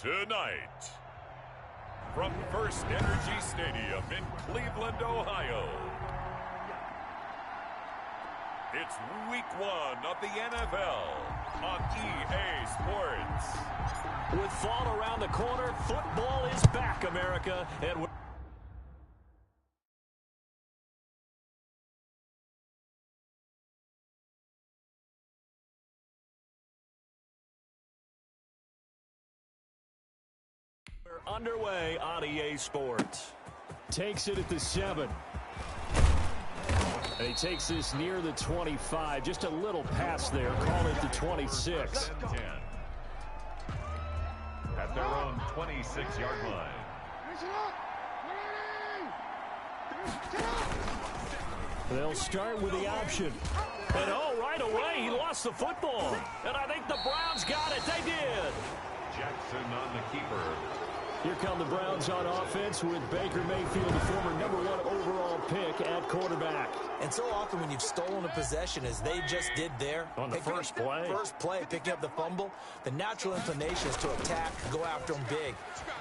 Tonight, from First Energy Stadium in Cleveland, Ohio, it's Week 1 of the NFL on EA Sports. With fall around the corner, football is back, America. And we're underway on EA Sports. Takes it at the 7. And he takes this near the 25. Just a little pass there. Call it the 26. At their own 26-yard line. They'll start with the option. And right away, he lost the football. And I think the Browns got it. They did. Jackson on the keeper. Here come the Browns on offense with Baker Mayfield, the former #1 overall pick at quarterback. And so often when you've stolen a possession, as they just did there, on the first play, picking up the fumble, the natural inclination is to attack, go after them big.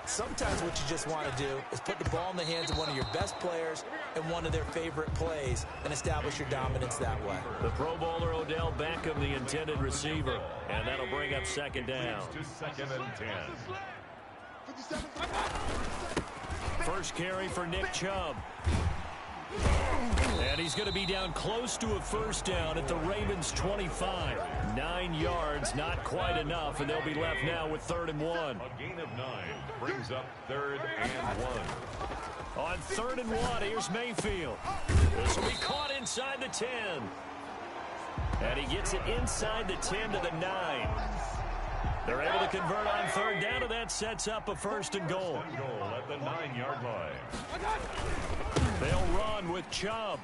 Sometimes what you just want to do is put the ball in the hands of one of your best players in one of their favorite plays and establish your dominance that way. The Pro Bowler Odell Beckham, the intended receiver, and that'll bring up second down. To 2nd and 10. First carry for Nick Chubb. And he's going to be down close to a first down at the Ravens' 25. 9 yards, not quite enough, and they'll be left now with 3rd and 1. A gain of 9 brings up 3rd and 1. On 3rd and 1, here's Mayfield. This will be caught inside the 10. And he gets it inside the 10 to the 9. They're able to convert on 3rd down, and that sets up a 1st and goal. First and goal at the 9-yard line. They'll run with Chubb.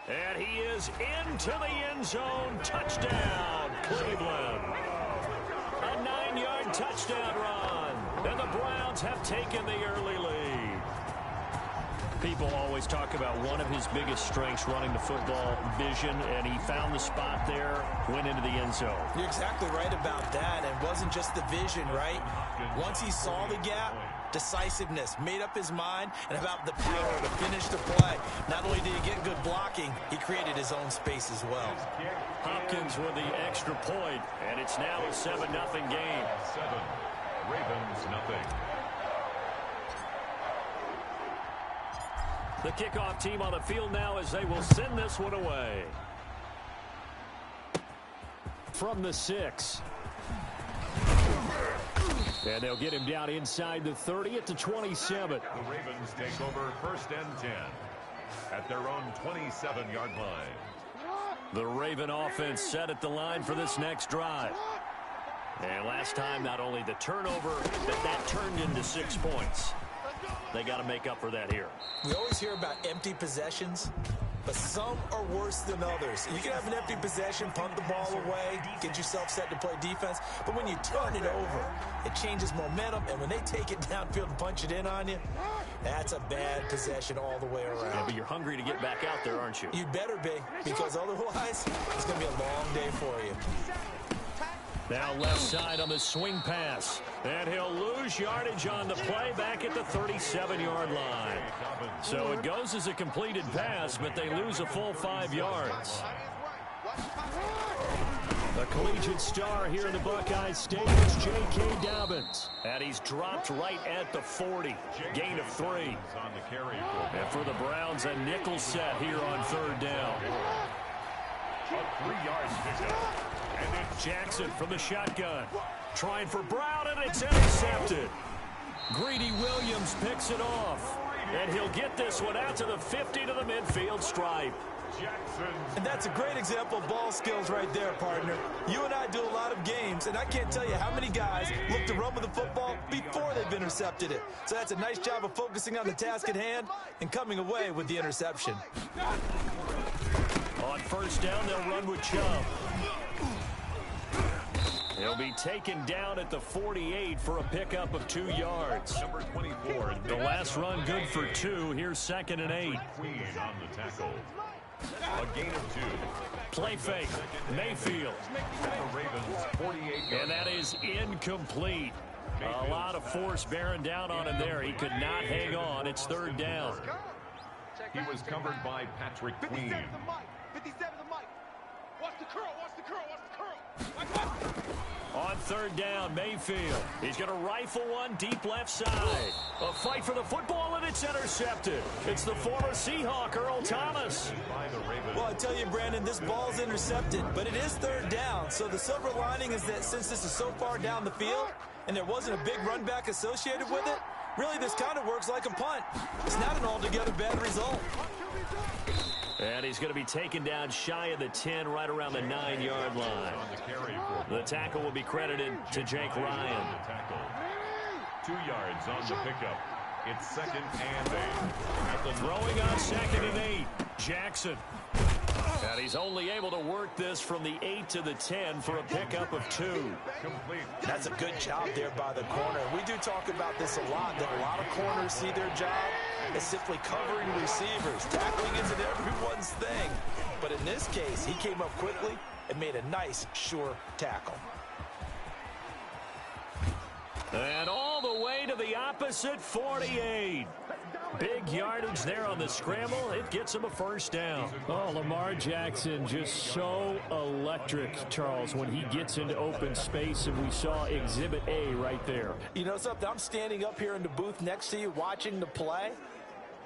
And he is into the end zone. Touchdown, Cleveland. A 9-yard touchdown run. And the Browns have taken the early lead. People always talk about one of his biggest strengths, running the football, vision, and he found the spot there, went into the end zone. You're exactly right about that. And it wasn't just the vision, right? Once he saw the gap, decisiveness, made up his mind, and about the power to finish the play. Not only did he get good blocking, he created his own space as well. Hopkins with the extra point, and it's now a 7-0 game. 7. Ravens nothing. The kickoff team on the field now as they will send this one away. From the 6. And they'll get him down inside the 30 at the 27. The Ravens take over 1st and 10 at their own 27-yard line. The Raven offense set at the line for this next drive. And last time, not only the turnover, but that turned into 6 points. They got to make up for that here. We always hear about empty possessions, but some are worse than others. You can have an empty possession, punt the ball away, get yourself set to play defense, but when you turn it over, it changes momentum, and when they take it downfield and punch it in on you, that's a bad possession all the way around. Yeah, but you're hungry to get back out there, aren't you? You better be, because otherwise, it's going to be a long day for you. Now left side on the swing pass. And he'll lose yardage on the play back at the 37-yard line. So it goes as a completed pass, but they lose a full 5 yards. The collegiate star here in the Buckeye Stadium is J.K. Dobbins. And he's dropped right at the 40. Gain of 3. And for the Browns, a nickel set here on 3rd down. A 3-yard pickup. And then Jackson from the shotgun. Trying for Brown, and it's intercepted. Greedy Williams picks it off. And he'll get this one out to the 50 to the midfield stripe. And that's a great example of ball skills right there, partner. You and I do a lot of games, and I can't tell you how many guys look to run with the football before they've intercepted it. So that's a nice job of focusing on the task at hand and coming away with the interception. On 1st down, they'll run with Chubb. He'll be taken down at the 48 for a pickup of 2 yards. Number 24. The last run good for 2. Here's 2nd and 8. Queen on the tackle. A gain of 2. Play fake. Mayfield. The Ravens, 48 And that is incomplete. A lot of force bearing down on him there. He could not hang on. It's third down. He was covered by Patrick Queen. 57 the mic. 57 the mic. Watch the curl. Watch the curl. Watch the curl. On third down, Mayfield. He's going to rifle one deep left side. A fight for the football, and it's intercepted. It's the former Seahawk, Earl Thomas. Well, I tell you, Brandon, this ball's intercepted, but it is third down. So the silver lining is that since this is so far down the field and there wasn't a big run back associated with it, really this kind of works like a punt. It's not an altogether bad result. And he's going to be taken down shy of the 10, right around the 9-yard line. The tackle will be credited to Jake Ryan. 2 yards on the pickup. It's 2nd and 8. Throwing on 2nd and 8. Jackson. And he's only able to work this from the 8 to the 10 for a pickup of 2. Complete. That's a good job there by the corner. We do talk about this a lot, that a lot of corners see their job as simply covering receivers. Tackling isn't everyone's thing. But in this case, he came up quickly and made a nice, sure tackle. And all the way to the opposite 48. Big yardage there on the scramble. It gets him a first down. Oh, Lamar Jackson just so electric, Charles, when he gets into open space, and we saw Exhibit A right there. You know something? I'm standing up here in the booth next to you watching the play.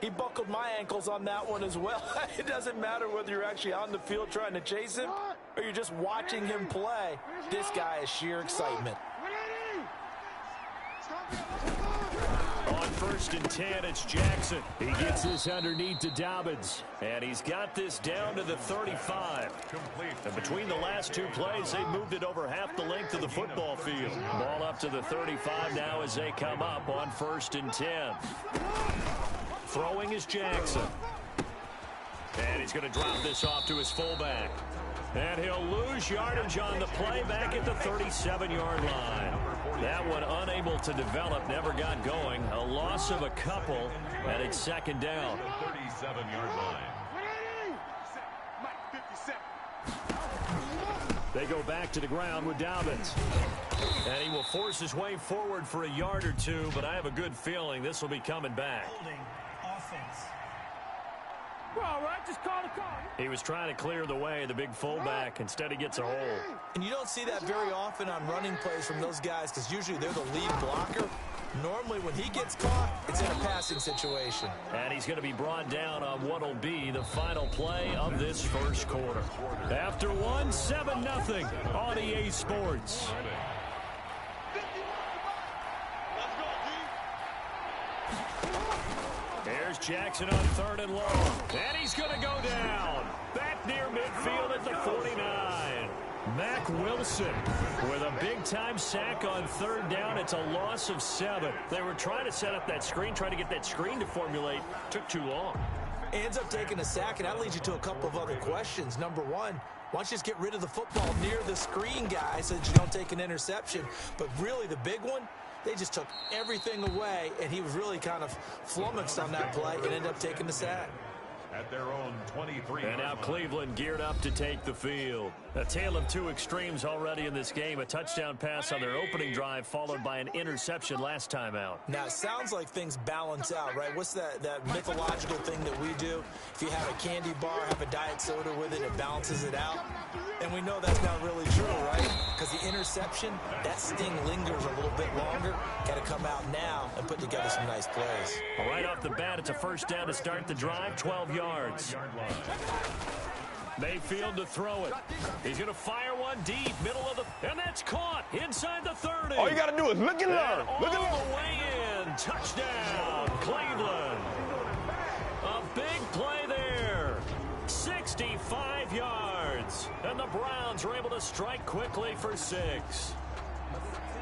He buckled my ankles on that one as well. It doesn't matter whether you're actually on the field trying to chase him or you're just watching him play. This guy is sheer excitement. On 1st and 10, it's Jackson. He gets this underneath to Dobbins. And he's got this down to the 35. And between the last 2 plays, they moved it over half the length of the football field. Ball up to the 35 now as they come up on 1st and 10. Throwing is Jackson. And he's going to drop this off to his fullback. And he'll lose yardage on the play back at the 37-yard line. That one unable to develop, never got going. A loss of a couple, and it's 2nd down. 37-yard line. They go back to the ground with Dobbins. And he will force his way forward for a yard or 2, but I have a good feeling this will be coming back. Offense. We're all right. Just call the call. He was trying to clear the way, the big fullback. Instead, he gets a hole. And you don't see that very often on running plays from those guys because usually they're the lead blocker. Normally, when he gets caught, it's in a passing situation. And he's going to be brought down on what will be the final play of this first quarter. After one, 7-0 on EA Sports. Here's Jackson on 3rd and long. And he's going to go down. Back near midfield at the 49. Mack Wilson with a big-time sack on 3rd down. It's a loss of 7. They were trying to set up that screen, trying to get that screen to formulate. Took too long. Ends up taking a sack, and that leads you to a couple of other questions. Number one, why don't you just get rid of the football near the screen guy so that you don't take an interception? But really the big one, they just took everything away, and he was really kind of flummoxed on that play and ended up taking the sack. At their own 23. And now Cleveland geared up to take the field. A tale of 2 extremes already in this game. A touchdown pass on their opening drive followed by an interception last time out. Now, it sounds like things balance out, right? What's that mythological thing that we do? If you have a candy bar, have a diet soda with it, it balances it out. And we know that's not really true, right? Because the interception, that sting lingers a little bit longer. Got to come out now and put together some nice plays. Right off the bat, it's a first down to start the drive, 12 yards. Mayfield to throw it. He's going to fire one deep, middle of the, and that's caught inside the 30. All you got to do is look and learn. Look and all learn. the way in. Touchdown, Cleveland. A big play there. 65 yards. And the Browns are able to strike quickly for 6.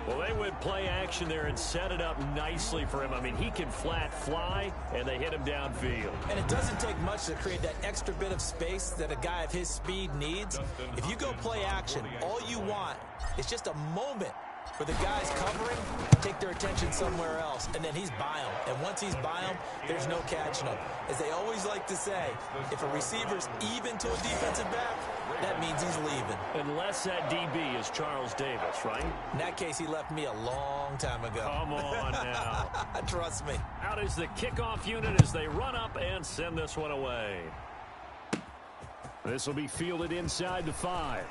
Well, they went play action there and set it up nicely for him. I mean, he can flat fly, and they hit him downfield. And it doesn't take much to create that extra bit of space that a guy of his speed needs. If you go play action, all you want is just a moment where the guys covering take their attention somewhere else, and then he's by them. And once he's by them, there's no catching him. As they always like to say, if a receiver's even to a defensive back, that means he's leaving. Unless that DB is Charles Davis, right? In that case, he left me a long time ago. Come on now. Trust me. Out is the kickoff unit as they run up and send this one away. This will be fielded inside the 5.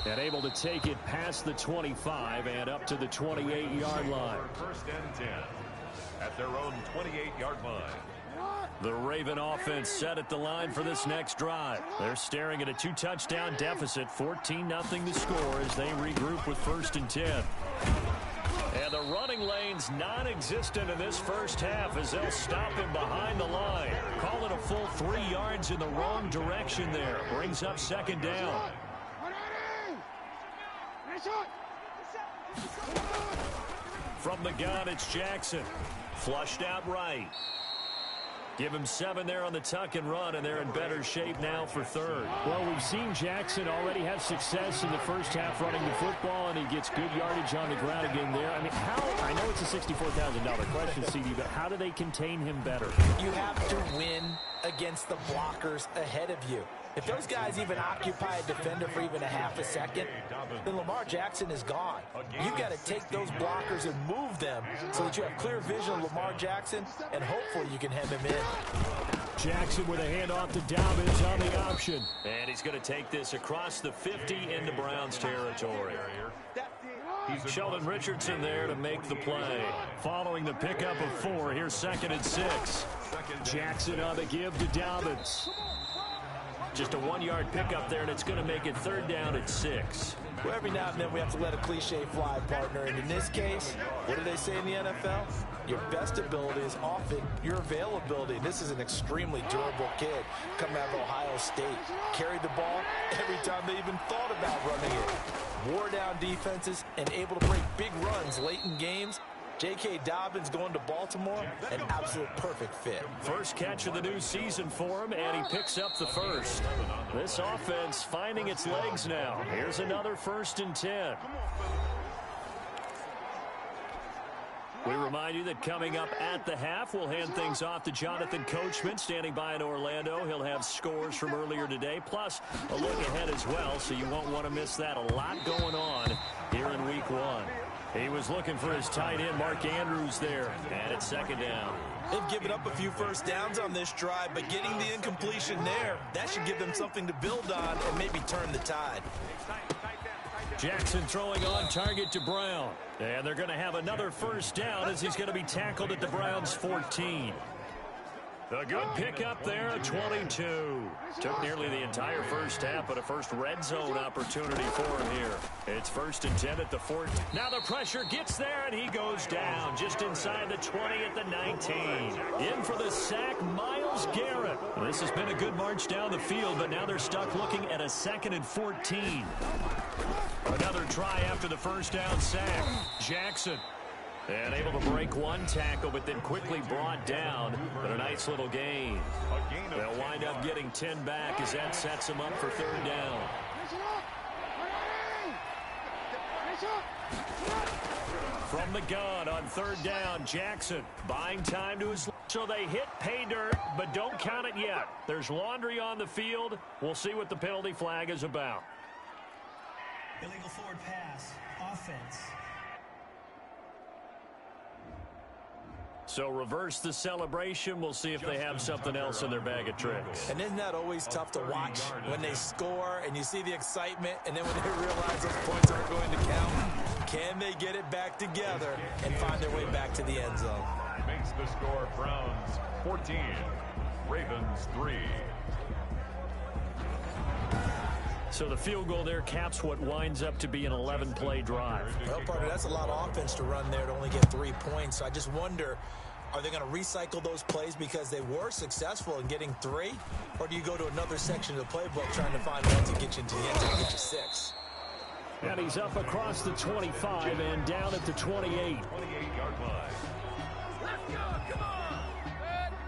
And able to take it past the 25 and up to the 28-yard line. First and 10 at their own 28-yard line. The Raven offense set at the line for this next drive. They're staring at a 2-touchdown deficit, 14-0 to score as they regroup with first and 10. And the running lane's non-existent in this first half as they'll stop him behind the line. Call it a full 3 yards in the wrong direction there. Brings up second down. From the gun, it's Jackson. Flushed out right. Give him 7 there on the tuck and run, and they're in better shape now for third. Well, we've seen Jackson already have success in the first half running the football, and he gets good yardage on the ground again there. I mean, I know it's a $64,000 question, CD, but how do they contain him better? You have to win against the blockers ahead of you. If those guys even occupy a defender for even a half a second, then Lamar Jackson is gone. You've got to take those blockers and move them so that you have clear vision of Lamar Jackson, and hopefully you can hem him in. Jackson with a handoff to Dobbins on the option. And he's going to take this across the 50 into Browns territory. Sheldon Richardson there to make the play. Following the pickup of 4, here's second and 6. Jackson on the give to Dobbins. Just a 1-yard pickup there, and it's going to make it third down at 6. Well, every now and then we have to let a cliche fly, partner. And in this case, what do they say in the NFL? Your best ability is often your availability. And this is an extremely durable kid coming out of Ohio State. Carried the ball every time they even thought about running it. Wore down defenses and able to break big runs late in games. J.K. Dobbins going to Baltimore, an absolute perfect fit. First catch of the new season for him, and he picks up the first. This offense finding its legs now. Here's another first and 10. We remind you that coming up at the half, we'll hand things off to Jonathan Coachman, standing by in Orlando. He'll have scores from earlier today, plus a look ahead as well, so you won't want to miss that. A lot going on here in Week 1. He was looking for his tight end, Mark Andrews, there. And it's second down. They've given up a few first downs on this drive, but getting the incompletion there, that should give them something to build on and maybe turn the tide. Jackson throwing on target to Brown. And they're going to have another first down as he's going to be tackled at the Browns' 14. A good pickup there at 22. Took nearly the entire first half, but a first red zone opportunity for him here. It's first and 10 at the 14. Now the pressure gets there, and he goes down just inside the 20 at the 19. In for the sack, Myles Garrett. This has been a good march down the field, but now they're stuck looking at a 2nd and 14. Another try after the first down sack. Jackson. And able to break one tackle, but then quickly brought down. But a nice little gain. They'll wind up getting 10 back as that sets them up for third down. From the gun on third down, Jackson buying time to his... So they hit pay dirt, but don't count it yet. There's laundry on the field. We'll see what the penalty flag is about. Illegal forward pass. Offense. So reverse the celebration. We'll see if they have something else in their bag of tricks. And isn't that always tough to watch when they score and you see the excitement, and then when they realize those points aren't going to count? Can they get it back together and find their way back to the end zone? Makes the score Browns 14, Ravens 3. So the field goal there caps what winds up to be an 11-play drive. Well, partner, that's a lot of offense to run there to only get 3 points. So I just wonder, are they going to recycle those plays because they were successful in getting 3? Or do you go to another section of the playbook trying to find one to get you into the end zone and get you 6? And he's up across the 25 and down at the 28. 28-yard line.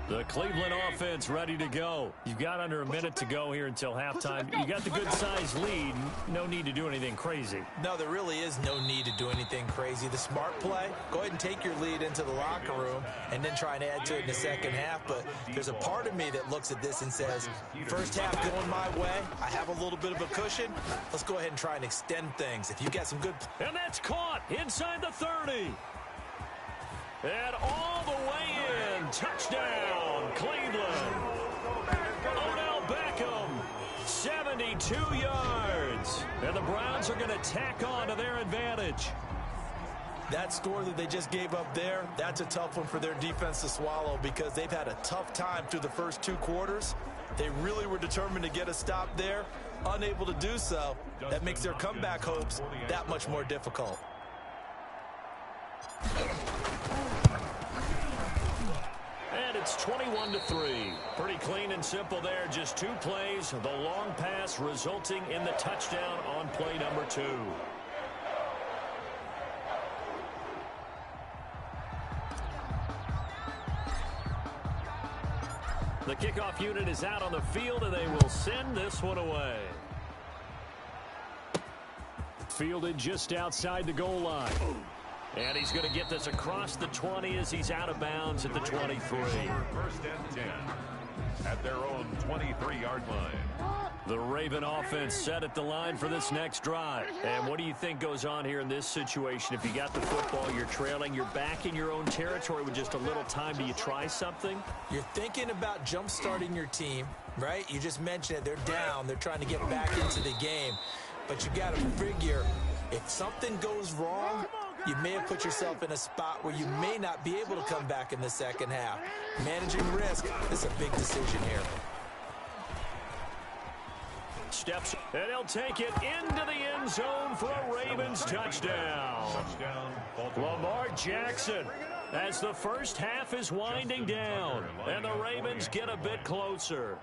The Cleveland offense ready to go. You've got under a minute to go here until halftime. You got the good-sized lead. No need to do anything crazy. No, there really is no need to do anything crazy. The smart play, go ahead and take your lead into the locker room and then try and add to it in the second half. But there's a part of me that looks at this and says, first half going my way, I have a little bit of a cushion. Let's go ahead and try and extend things. If you got some good... And that's caught inside the 30. And all the way in. Touchdown, Cleveland. Odell Beckham, 72 yards. And the Browns are going to tack on to their advantage. That score that they just gave up there, that's a tough one for their defense to swallow because they've had a tough time through the first 2 quarters. They really were determined to get a stop there, unable to do so. That makes their comeback hopes that much more difficult. And it's 21-3. Pretty clean and simple there. Just 2 plays. The long pass resulting in the touchdown on play number 2. The kickoff unit is out on the field, and they will send this one away. Fielded just outside the goal line. And he's going to get this across the 20 as he's out of bounds at the 23. First and 10 at their own 23-yard line. The Raven offense set at the line for this next drive. And what do you think goes on here in this situation? If you got the football, you're trailing, you're back in your own territory with just a little time. Do you try something? You're thinking about jump-starting your team, right? You just mentioned it. They're down. They're trying to get back into the game. But you got to figure, if something goes wrong, you may have put yourself in a spot where you may not be able to come back in the second half. Managing risk is a big decision here. Steps, and he'll take it into the end zone for a Ravens touchdown. Lamar Jackson, as the first half is winding down, and the Ravens get a bit closer.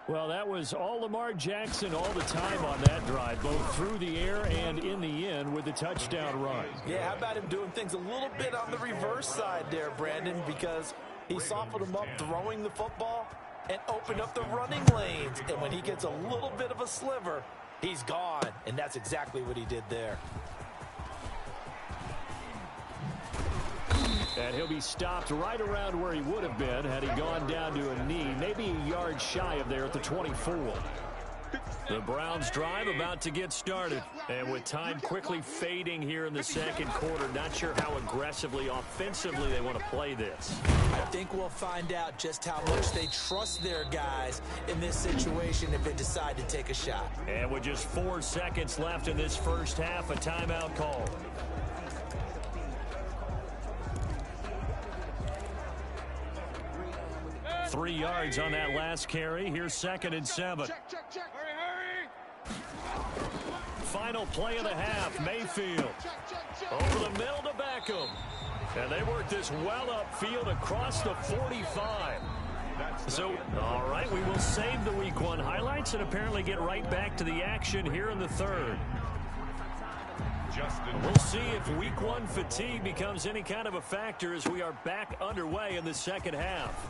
Well, that was all Lamar Jackson all the time on that drive, both through the air and in the end with the touchdown run. Yeah, how about him doing things a little bit on the reverse side there, Brandon, because he softened him up throwing the football and opened up the running lanes. And when he gets a little bit of a sliver, he's gone. And that's exactly what he did there. And he'll be stopped right around where he would have been had he gone down to a knee, maybe a yard shy of there at the 24. The Browns drive about to get started. And with time quickly fading here in the second quarter, not sure how aggressively, offensively they want to play this. I think we'll find out just how much they trust their guys in this situation if they decide to take a shot. And with just 4 seconds left in this first half, a timeout call. Three yards on that last carry. Here's 2nd and 7. Hurry. Final play of the half. Mayfield over the middle to Beckham. And they work this well upfield across the 45. So, all right, we will save the Week 1 highlights and apparently get right back to the action here in the third. We'll see if Week 1 fatigue becomes any kind of a factor as we are back underway in the second half.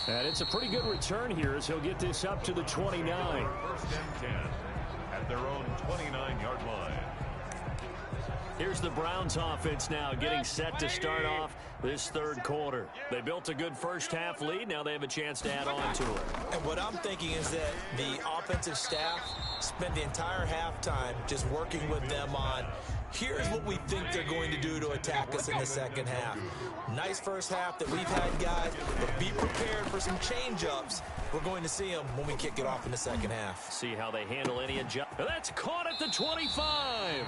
And it's a pretty good return here as he'll get this up to the 29. First and 10 at their own 29-yard line. Here's the Browns offense now getting set to start off this third quarter. They built a good first half lead. Now they have a chance to add on to it. And what I'm thinking is that the offensive staff spent the entire halftime just working with them on, here's what we think they're going to do to attack us in the second half. Nice first half that we've had, guys, but be prepared for some change-ups. We're going to see them when we kick it off in the second half. See how they handle any adjustment. That's caught at the 25.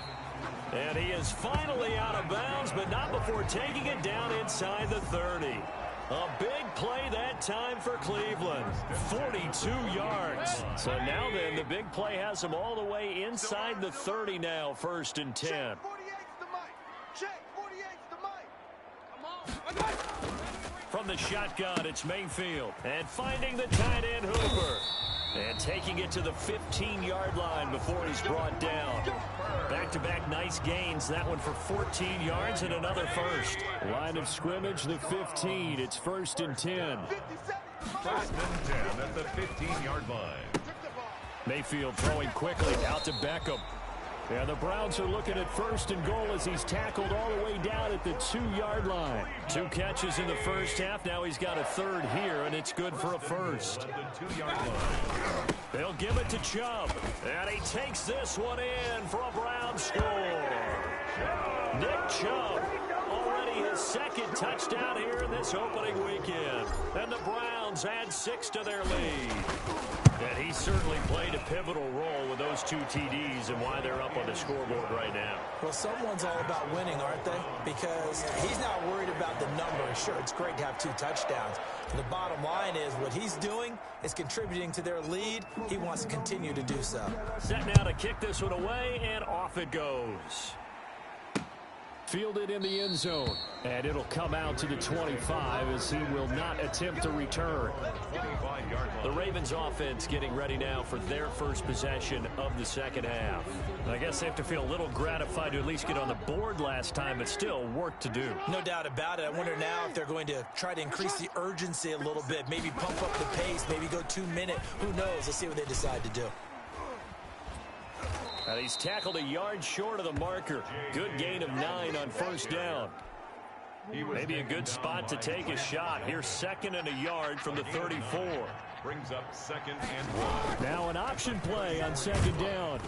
And he is finally out of bounds, but not before taking it down inside the 30. A big play that time for Cleveland. 42 yards. So now then, the big play has them all the way inside the 30 now, 1st and 10. Check 48's the mic. Check 48's the mic. Come on. From the shotgun, it's Mayfield. And finding the tight end Hooper. And taking it to the 15-yard line before he's brought down. Back-to-back nice gains. That one for 14 yards and another first. Line of scrimmage, the 15. It's 1st and 10. First and 10 at the 15-yard line. Mayfield throwing quickly out to Beckham. Yeah, the Browns are looking at 1st and goal as he's tackled all the way down at the 2-yard line. 2 catches in the first half. Now he's got a third here, and it's good for a first. They'll give it to Chubb. And he takes this one in for a Browns score. Nick Chubb, already his 2nd touchdown here in this opening weekend. And the Browns add 6 to their lead. And he certainly played a pivotal role with those 2 TDs and why they're up on the scoreboard right now. Well, someone's all about winning, aren't they? Because he's not worried about the numbers. Sure, it's great to have 2 touchdowns. And the bottom line is what he's doing is contributing to their lead. He wants to continue to do so. Set now to kick this one away, and off it goes. Fielded in the end zone. And it'll come out to the 25 as he will not attempt to return. The Ravens offense getting ready now for their first possession of the second half. I guess they have to feel a little gratified to at least get on the board last time, but still work to do. No doubt about it. I wonder now if they're going to try to increase the urgency a little bit, maybe pump up the pace, maybe go 2-minute. Who knows? Let's see what they decide to do. And he's tackled a yard short of the marker. Good gain of 9 on first down. Maybe a good spot to take a shot. Here's 2nd and a yard from the 34. Brings up 2nd and 1. Now an option play on 2nd down.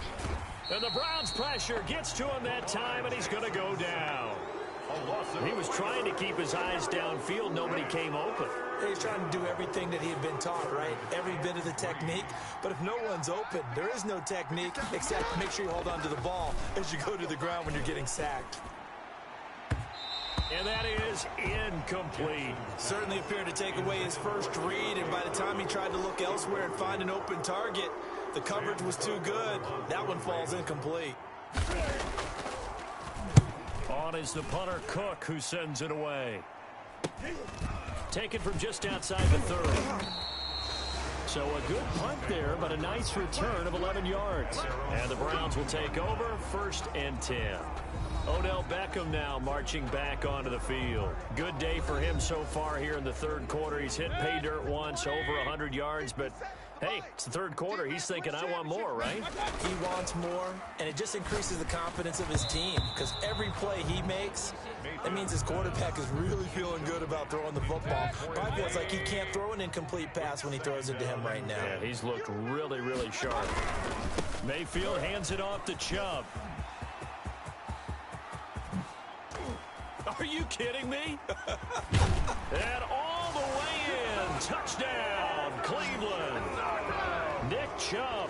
And the Browns pressure gets to him that time, and he's going to go down. He was trying to keep his eyes downfield. Nobody came open. He's trying to do everything that he had been taught, right? Every bit of the technique. But if no one's open, there is no technique except make sure you hold on to the ball as you go to the ground when you're getting sacked. And that is incomplete. Certainly appeared to take away his first read, and by the time he tried to look elsewhere and find an open target, the coverage was too good. That one falls incomplete. On is the punter, Cook, who sends it away. Taken from just outside the 30. So a good punt there, but a nice return of 11 yards. And the Browns will take over, 1st and 10. Odell Beckham now marching back onto the field. Good day for him so far here in the 3rd quarter. He's hit pay dirt once, over 100 yards, but hey, it's the 3rd quarter. He's thinking, I want more, right? He wants more, and it just increases the confidence of his team because every play he makes, that means his quarterback is really feeling good about throwing the football. Probably feels like he can't throw an incomplete pass when he throws it to him right now. Yeah, he's looked really, really sharp. Mayfield hands it off to Chubb. Are you kidding me? And all the way in. Touchdown, Cleveland. Nick Chubb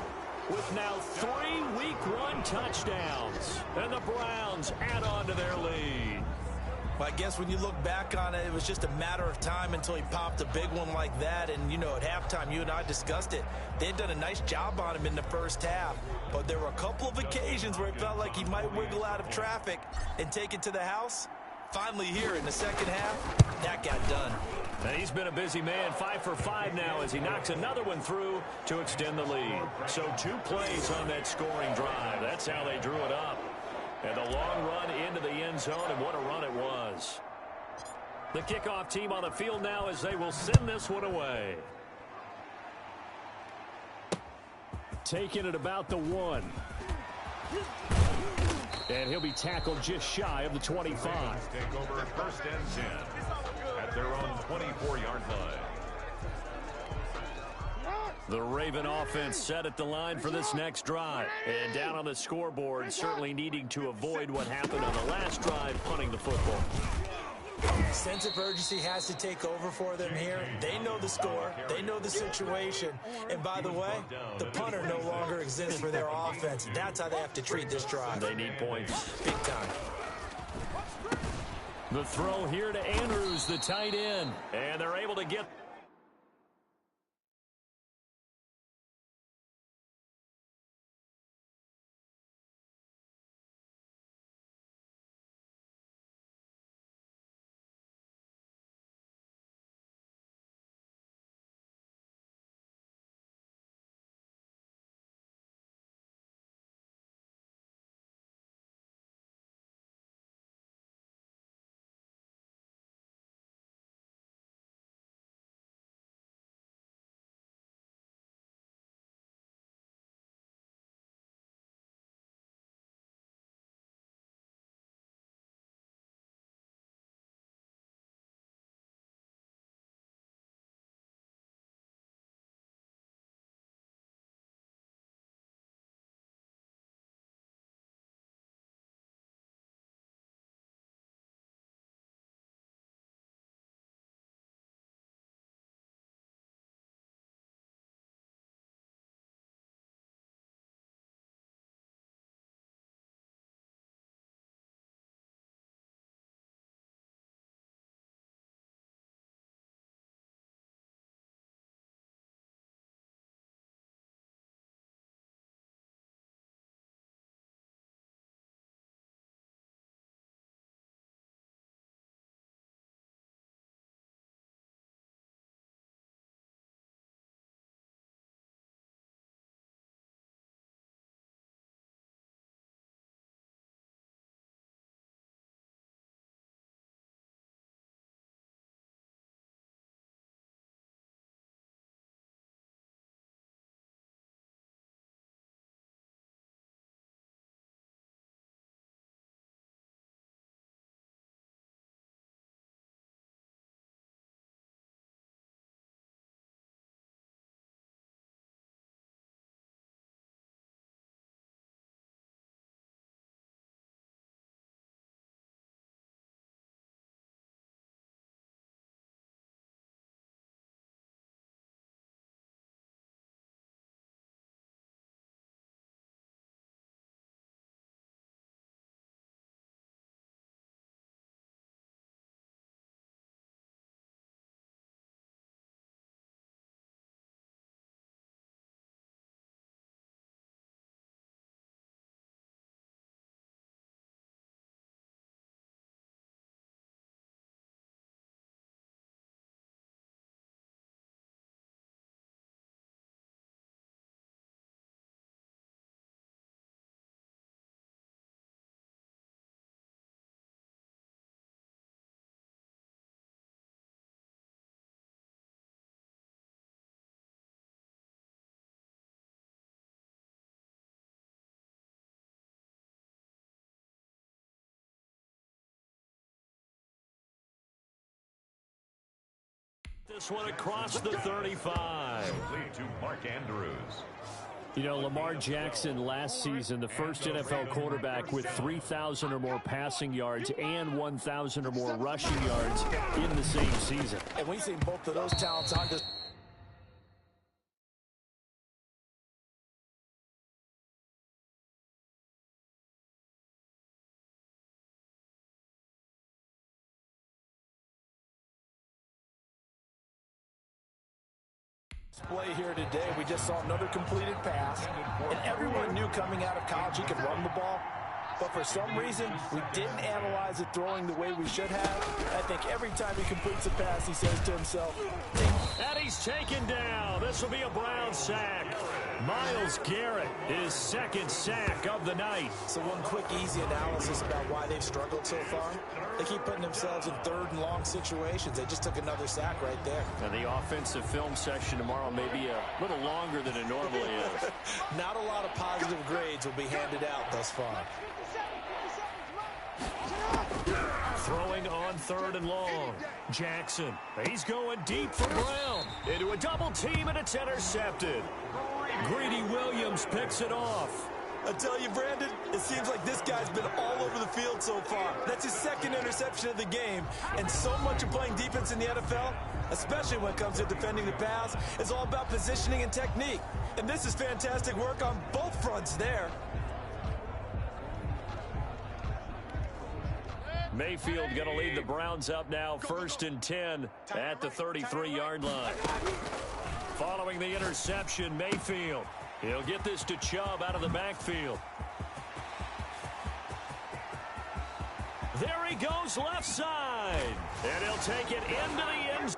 with now 3 Week 1 touchdowns. And the Browns add on to their lead. Well, I guess when you look back on it, it was just a matter of time until he popped a big one like that. And, you know, at halftime, you and I discussed it. They had done a nice job on him in the first half. But there were a couple of occasions where it felt like he might wiggle out of traffic and take it to the house. Finally here in the second half, that got done. And he's been a busy man, 5 for 5 now as he knocks another one through to extend the lead. So 2 plays on that scoring drive. That's how they drew it up. And the long run into the end zone, and what a run it was. The kickoff team on the field now as they will send this one away. Taking it about the 1. And he'll be tackled just shy of the 25. Take over 1st and 10 at their own 24-yard line. The Raven offense set at the line for this next drive. And down on the scoreboard, certainly needing to avoid what happened on the last drive, punting the football. Sense of urgency has to take over for them here. They know the score. They know the situation. And by the way, the punter no longer exists for their offense. That's how they have to treat this drive. They need points. Big time. The throw here to Andrews, the tight end. And they're able to get This one across the 35. Complete to Mark Andrews. You know, Lamar Jackson last season, the first NFL quarterback with 3,000 or more passing yards and 1,000 or more rushing yards in the same season. And we've seen both of those talents on this. Display here today. We just saw another completed pass, and everyone knew coming out of college he could run the ball, but for some reason we didn't analyze it throwing the way we should have. I think every time he completes a pass, he says to himself, and he's taken down. This will be a Brown sack. Myles Garrett, his second sack of the night. So one quick, easy analysis about why they've struggled so far. They keep putting themselves in third and long situations. They just took another sack right there. And the offensive film session tomorrow may be a little longer than it normally is. Not a lot of positive grades will be handed out thus far. Throwing on third and long. Jackson, he's going deep for Brown. Into a double team, and it's intercepted. Greedy Williams picks it off. I tell you, Brandon, it seems like this guy's been all over the field so far. That's his second interception of the game. And so much of playing defense in the NFL, especially when it comes to defending the pass, is all about positioning and technique. And this is fantastic work on both fronts there. Mayfield going to lead the Browns up now, 1st and 10 at the 33-yard line. Following the interception, Mayfield. He'll get this to Chubb out of the backfield. There he goes left side. And he'll take it into the end zone.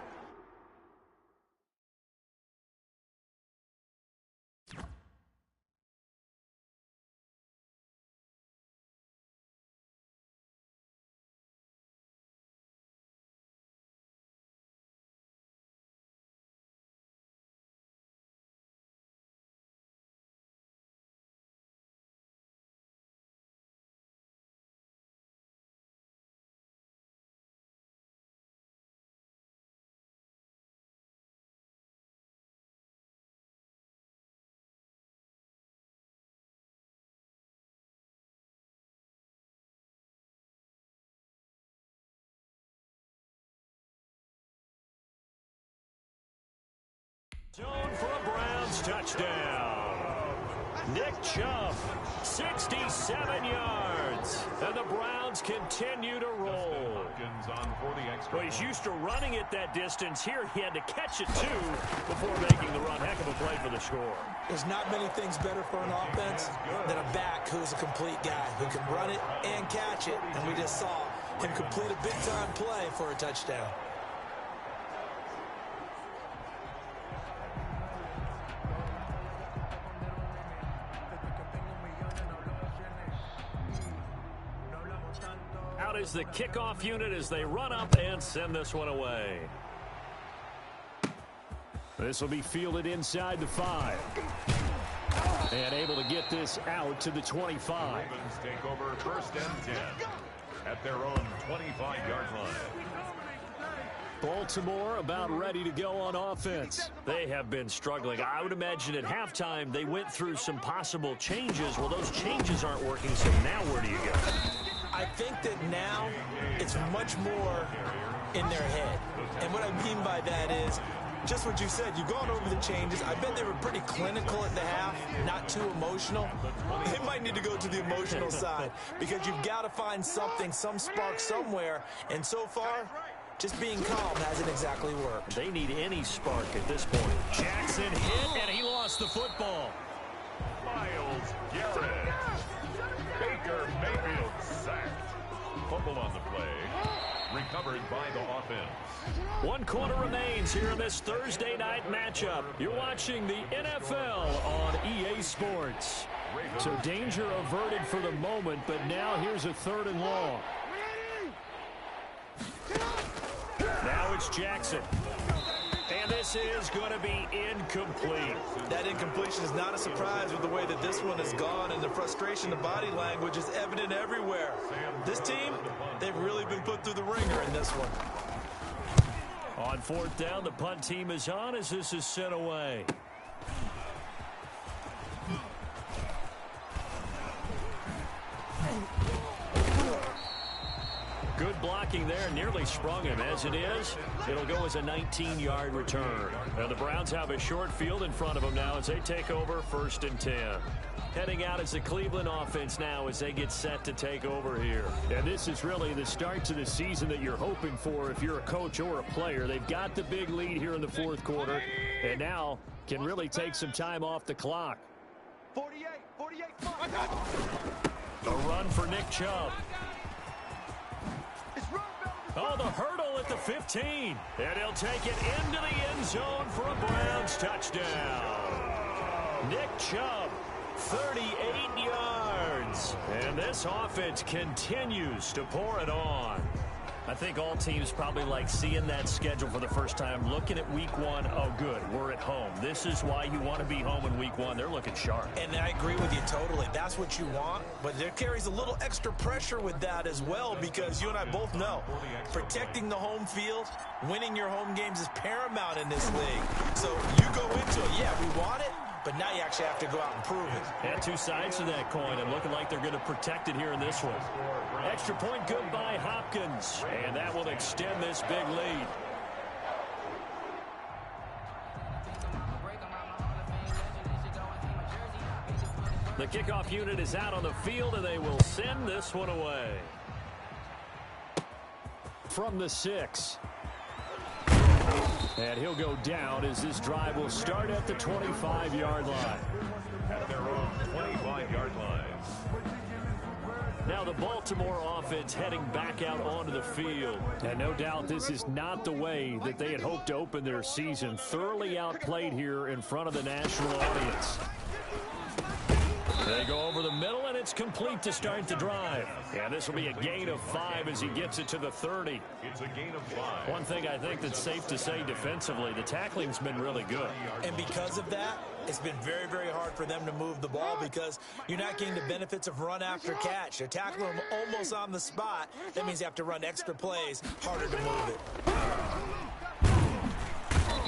Zone for a Browns touchdown. Nick Chubb, 67 yards. And the Browns continue to roll. Well, he's used to running it that distance. Here he had to catch it, too, before making the run. Heck of a play for the score. There's not many things better for an offense than a back who's a complete guy who can run it and catch it. And we just saw him complete a big-time play for a touchdown. Out is the kickoff unit as they run up and send this one away. This will be fielded inside the 5. And able to get this out to the 25. Ravens take over 1st and 10 at their own 25-yard line. Baltimore about ready to go on offense. They have been struggling. I would imagine at halftime they went through some possible changes. Well, those changes aren't working, so now where do you go? I think that now it's much more in their head. And what I mean by that is just what you said. You've gone over the changes. I bet they were pretty clinical at the half, not too emotional. They might need to go to the emotional side because you've got to find something, some spark somewhere. And so far, just being calm hasn't exactly worked. They need any spark at this point. Jackson hit, and he lost the football. Myles Garrett. Baker Mayfield sacked. Fumble on the play. Recovered by the offense. 1 quarter remains here in this Thursday night matchup. You're watching the NFL on EA Sports. So danger averted for the moment, but now here's a 3rd and long. Now it's Jackson. And this is going to be incomplete. That incompletion is not a surprise with the way that this one has gone, and the frustration, the body language is evident everywhere. This team, they've really been put through the ringer in this one. On fourth down, the punt team is on as this is sent away. Good blocking there, nearly sprung him. As it is, it'll go as a 19-yard return. And the Browns have a short field in front of them now as they take over 1st and 10. Heading out is the Cleveland offense now as they get set to take over here. And this is really the start to the season that you're hoping for if you're a coach or a player. They've got the big lead here in the fourth quarter and now can really take some time off the clock. 48. A run for Nick Chubb. Oh, the hurdle at the 15. And he'll take it into the end zone for a Browns touchdown. Nick Chubb, 38 yards. And this offense continues to pour it on. I think all teams probably like seeing that schedule for the first time, looking at week one. Oh, good, we're at home. This is why you want to be home in week one. They're looking sharp. And I agree with you totally. That's what you want, but there carries a little extra pressure with that as well because you and I both know protecting the home field, winning your home games is paramount in this league. So you go into it, yeah, we want it, but now you actually have to go out and prove it. And two sides to that coin, and looking like they're going to protect it here in this one. Extra point good by Hopkins, and that will extend this big lead. The kickoff unit is out on the field, and they will send this one away. From the 6. And he'll go down as this drive will start at the 25-yard line. At their own 25-yard line. Now the Baltimore offense heading back out onto the field. And no doubt this is not the way that they had hoped to open their season. Thoroughly outplayed here in front of the national audience. They go over the middle, and it's complete to start the drive. And this will be a gain of 5 as he gets it to the 30. It's a gain of 5. One thing I think that's safe to say defensively, the tackling's been really good. And because of that, it's been very, very hard for them to move the ball because you're not getting the benefits of run after catch. They're tackling them almost on the spot. That means you have to run extra plays, harder to move it.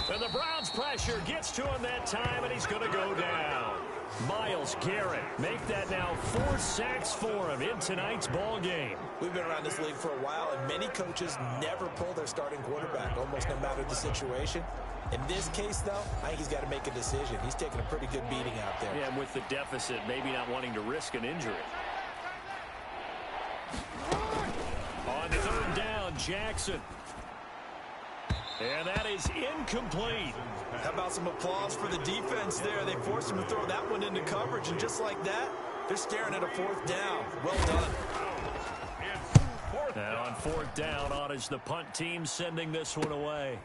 And the Browns pressure gets to him that time, and he's going to go down. Myles Garrett make that now 4 sacks for him in tonight's ball game. We've been around this league for a while, and many coaches never pull their starting quarterback, almost no matter the situation. In this case, though, I think he's got to make a decision. He's taking a pretty good beating out there. Yeah, and with the deficit, maybe not wanting to risk an injury. On 3rd down, Jackson. And that is incomplete. How about some applause for the defense there? They forced him to throw that one into coverage, and just like that, they're staring at a 4th down. Well done. And on 4th down, on is the punt team sending this one away.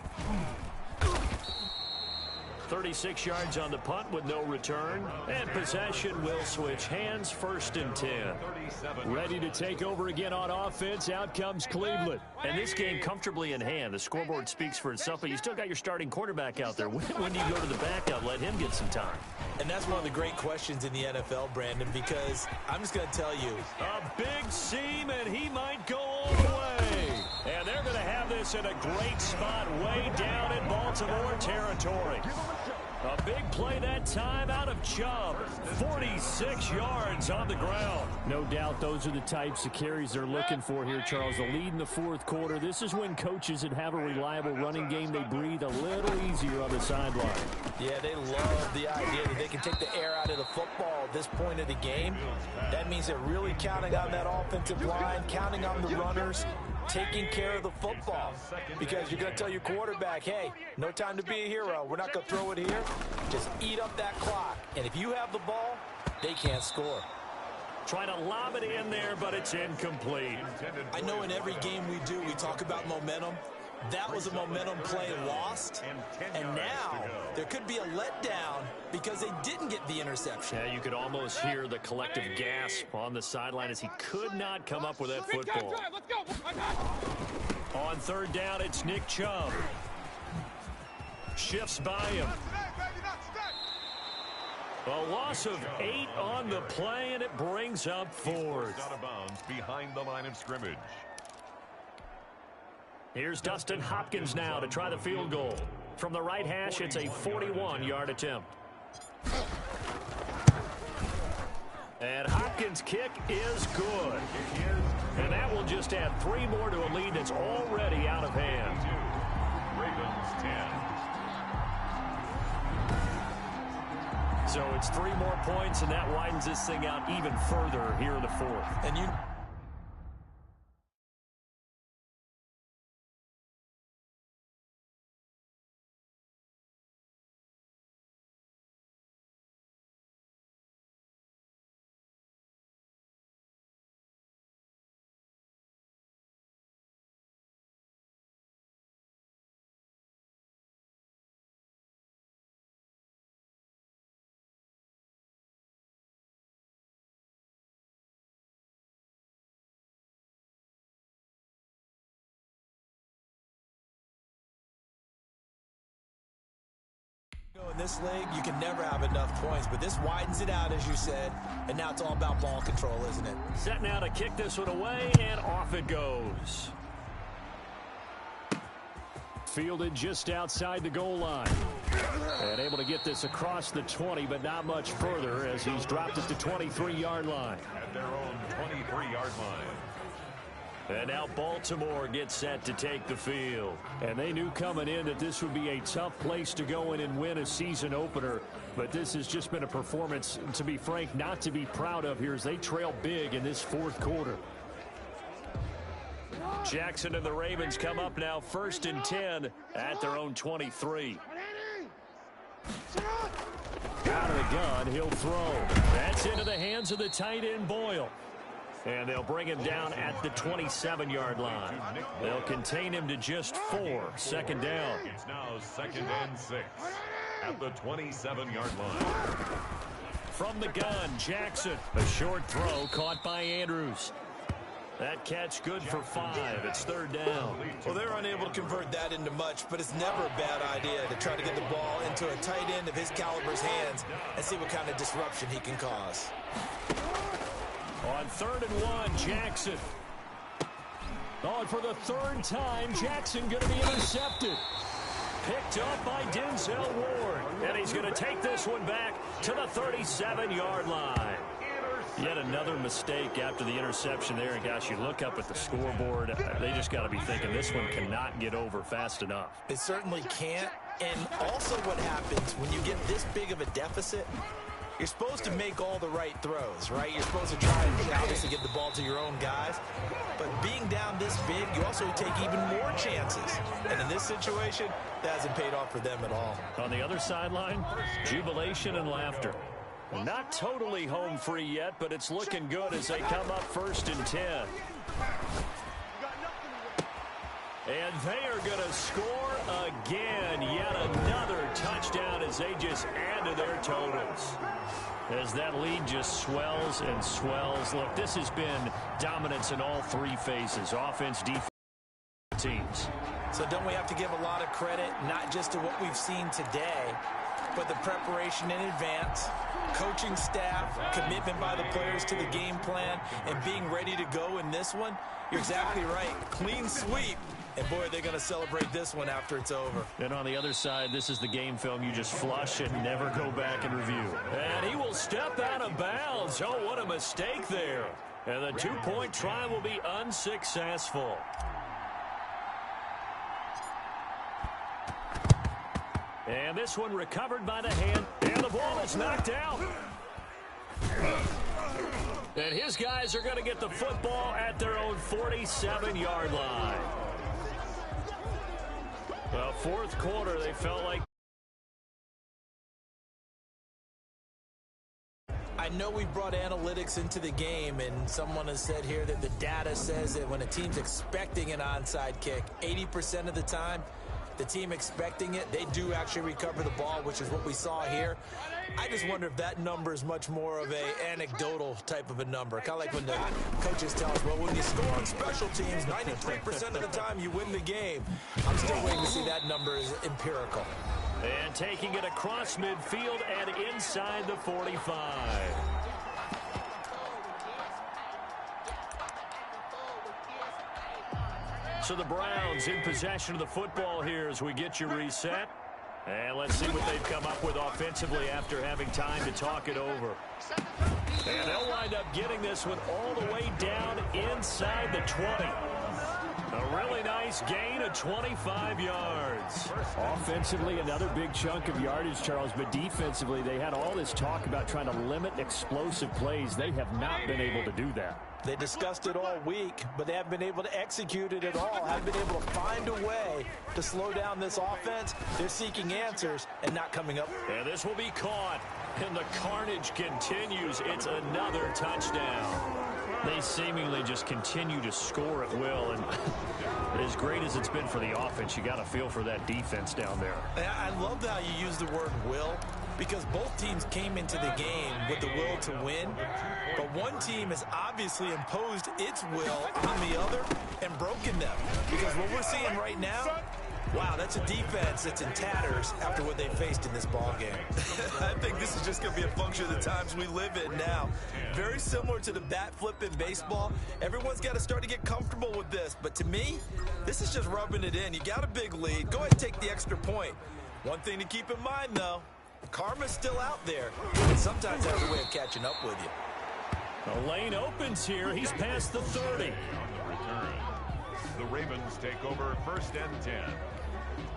36 yards on the punt with no return. And possession will switch hands, 1st and 10. Ready to take over again on offense. Out comes Cleveland. And this game comfortably in hand. The scoreboard speaks for itself, but you still got your starting quarterback out there. When do you go to the backup? Let him get some time. And that's one of the great questions in the NFL, Brandon, because I'm just going to tell you. A big seam, and he might go all the way. And they're going to have this in a great spot way down in Baltimore territory. A big play that time out of Chubb. 46 yards on the ground. No doubt those are the types of carries they're looking for here, Charles. The lead in the 4th quarter. This is when coaches that have a reliable running game, they breathe a little easier on the sideline. Yeah, they love the idea that they can take the air out of the football at this point of the game. That means they're really counting on that offensive line, counting on the runners, taking care of the football. Because you're going to tell your quarterback, hey, no time to be a hero. We're not going to throw it here. Just eat up that clock. And if you have the ball, they can't score. Trying to lob it in there, but it's incomplete. I know in every game we do, we talk about momentum. That was a momentum play lost, and now there could be a letdown because they didn't get the interception. Yeah, you could almost hear the collective gasp on the sideline as he could not come up with that football. On 3rd down, it's Nick Chubb. Shifts by him. A loss of 8 on the play, and it brings up 4th. Out of bounds behind the line of scrimmage. Here's Dustin Hopkins now to try the field goal. From the right hash, it's a 41-yard attempt. And Hopkins' kick is good. And that will just add 3 more to a lead that's already out of hand. Ravens 10. So it's 3 more points, and that widens this thing out even further here in the fourth. And you... In this league, you can never have enough points, but this widens it out, as you said, and now it's all about ball control, isn't it? Set now to kick this one away, and off it goes. Fielded just outside the goal line. And able to get this across the 20, but not much further as he's dropped it to 23-yard line. At their own 23-yard line. And now Baltimore gets set to take the field. And they knew coming in that this would be a tough place to go in and win a season opener. But this has just been a performance, to be frank, not to be proud of here as they trail big in this fourth quarter. Jackson and the Ravens come up now 1st and 10 at their own 23. Out of the gun, he'll throw. That's into the hands of the tight end Boyle. And they'll bring him down at the 27-yard line. They'll contain him to just 4. Second down. It's now 2nd and 6 at the 27-yard line. From the gun, Jackson. A short throw caught by Andrews. That catch good for 5. It's 3rd down. Well, they're unable to convert that into much, but it's never a bad idea to try to get the ball into a tight end of his caliber's hands and see what kind of disruption he can cause. On 3rd and 1, Jackson. Oh, and for the 3rd time, Jackson going to be intercepted. Picked up by Denzel Ward. And he's going to take this one back to the 37-yard line. Yet another mistake after the interception there. And, gosh, you look up at the scoreboard. They just got to be thinking this one cannot get over fast enough. It certainly can't. And also what happens when you get this big of a deficit, you're supposed to make all the right throws, right? You're supposed to try and obviously get the ball to your own guys. But being down this big, you also take even more chances. And in this situation, that hasn't paid off for them at all. On the other sideline, jubilation and laughter. Not totally home free yet, but it's looking good as they come up 1st and 10. And they are going to score again. Yet another touchdown as they just add to their totals. As that lead just swells and swells. Look, this has been dominance in all 3 phases. Offense, defense, teams. So don't we have to give a lot of credit, not just to what we've seen today, but the preparation in advance, coaching staff, commitment by the players to the game plan, and being ready to go in this one? You're exactly right. Clean sweep. And, boy, they're going to celebrate this one after it's over. And on the other side, this is the game film you just flush and never go back and review. And he will step out of bounds. Oh, what a mistake there. And the 2-point try will be unsuccessful. And this one recovered by the hand. And the ball is knocked out. And his guys are going to get the football at their own 47-yard line. Well, fourth quarter, they felt like... I know we brought analytics into the game, and someone has said here that the data says that when a team's expecting an onside kick, 80% of the time, the team expecting it, they do actually recover the ball, which is what we saw here. I just wonder if that number is much more of a anecdotal type of a number. Kind of like when the coaches tell us, well, when you score on special teams, 93% of the time you win the game. I'm still waiting to see that number is empirical. And taking it across midfield and inside the 45. So the Browns in possession of the football here as we get you reset. And let's see what they've come up with offensively after having time to talk it over. And they'll wind up getting this one all the way down inside the 20. A really nice gain of 25 yards. Offensively, another big chunk of yardage, Charles, but defensively, they had all this talk about trying to limit explosive plays. They have not been able to do that. They discussed it all week, but they haven't been able to execute it at all. Haven't been able to find a way to slow down this offense. They're seeking answers and not coming up. And this will be caught, and the carnage continues. It's another touchdown. They seemingly just continue to score at will, and as great as it's been for the offense, you got to feel for that defense down there. I love how you use the word will, because both teams came into the game with the will to win, but one team has obviously imposed its will on the other and broken them. Because what we're seeing right now, wow, that's a defense that's in tatters after what they faced in this ball game. I think this is just going to be a function of the times we live in now. Very similar to the bat flip in baseball. Everyone's got to start to get comfortable with this. But to me, this is just rubbing it in. You got a big lead. Go ahead and take the extra point. One thing to keep in mind, though, karma's still out there. And sometimes has a way of catching up with you. The lane opens here. He's past the 30. The Ravens take over 1st and 10.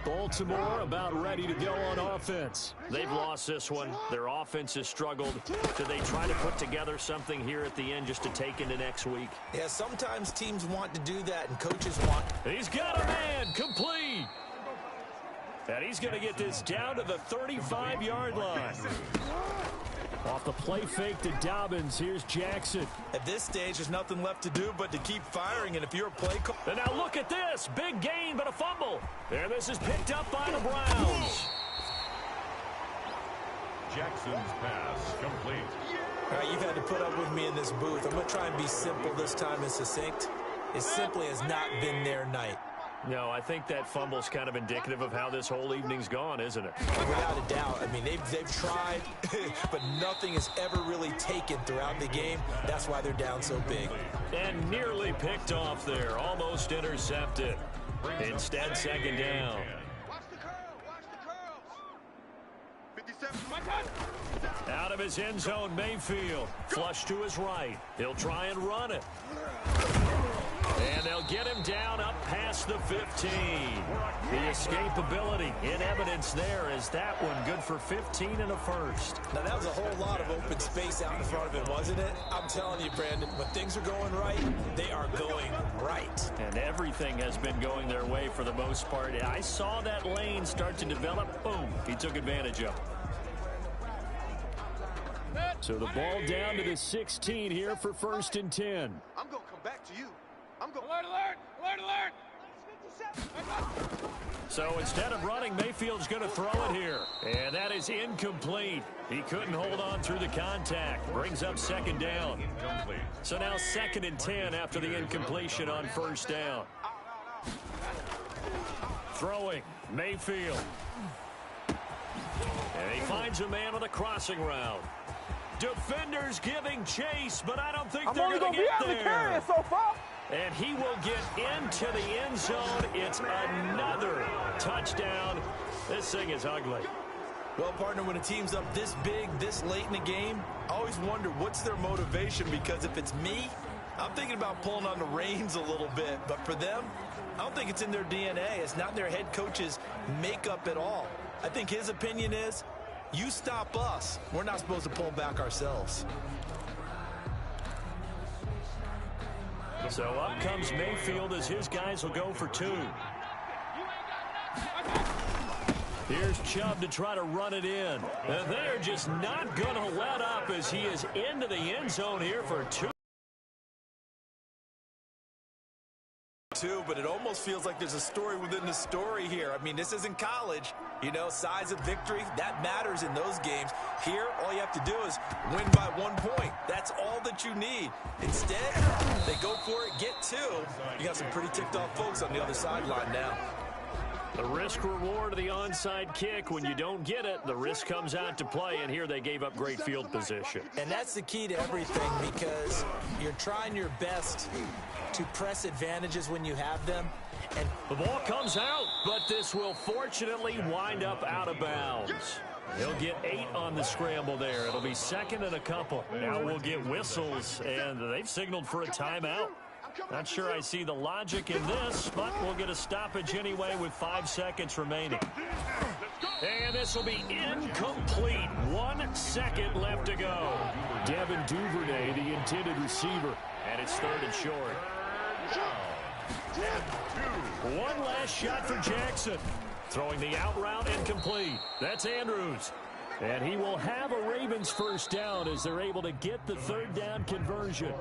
Baltimore about ready to go on offense. They've lost this one. Their offense has struggled. Do they try to put together something here at the end just to take into next week? Yeah, sometimes teams want to do that and coaches want. He's got a man complete. And he's going to get this down to the 35-yard line. Off the play fake to Dobbins. Here's Jackson. At this stage, there's nothing left to do but to keep firing. And if you're a play call. And now look at this. Big gain, but a fumble. There, this is picked up by the Browns. Jackson's pass complete. All right, you've had to put up with me in this booth. I'm going to try and be simple this time and succinct. It simply has not been their night. No, I think that fumble's kind of indicative of how this whole evening's gone, isn't it? Without a doubt. I mean, they've tried, but nothing has ever really taken throughout the game. That's why they're down so big. And nearly picked off there. Almost intercepted. Instead, 2nd down. Watch the curl. Watch the curls. 57. My turn. Out of his end zone, Mayfield. Flush to his right. He'll try and run it. And they'll get him down up past the 15. The escapability in evidence there is that one good for 15 and a first. Now, that was a whole lot of open space out in front of him, wasn't it? I'm telling you, Brandon, when things are going right, they are going right. And everything has been going their way for the most part. I saw that lane start to develop. Boom. He took advantage of it. So the ball down to the 16 here for 1st and 10. I'm going to come back to you. I'm going. Alert, alert, alert, alert. So instead of running, Mayfield's going to throw it here. And that is incomplete. He couldn't hold on through the contact. Brings up 2nd down. Incomplete. So now 2nd and 10 after the incompletion on 1st down. Throwing, Mayfield. And he finds a man on a crossing route. Defenders giving chase, but I don't think they're going to get there. so far. And he will get into the end zone. It's another touchdown. This thing is ugly. Well, partner, when a team's up this big, this late in the game, I always wonder what's their motivation, because if it's me, I'm thinking about pulling on the reins a little bit. But for them, I don't think it's in their DNA. It's not their head coach's makeup at all. I think his opinion is, you stop us. We're not supposed to pull back ourselves. So up comes Mayfield as his guys will go for 2. Here's Chubb to try to run it in. And they're just not going to let up as he is into the end zone here for 2. But it almost feels like there's a story within the story here. I mean, this isn't college. You know, size of victory, that matters in those games. Here, all you have to do is win by 1 point. That's all that you need. Instead, they go for it, get 2. You got some pretty ticked off folks on the other sideline now. The risk reward of the onside kick. When you don't get it, the risk comes out to play, and here they gave up great field position. And that's the key to everything, because you're trying your best to press advantages when you have them. And the ball comes out, but this will fortunately wind up out of bounds. He'll get 8 on the scramble there. It'll be second and a couple. Now we'll get whistles, and they've signaled for a timeout. Not sure I see the logic in this, but we'll get a stoppage anyway with 5 seconds remaining. And this will be incomplete. 1 second left to go. Devin Duvernay, the intended receiver. And it's third and short. One last shot for Jackson. Throwing the out route incomplete. That's Andrews. And he will have a Ravens first down as they're able to get the third down conversion.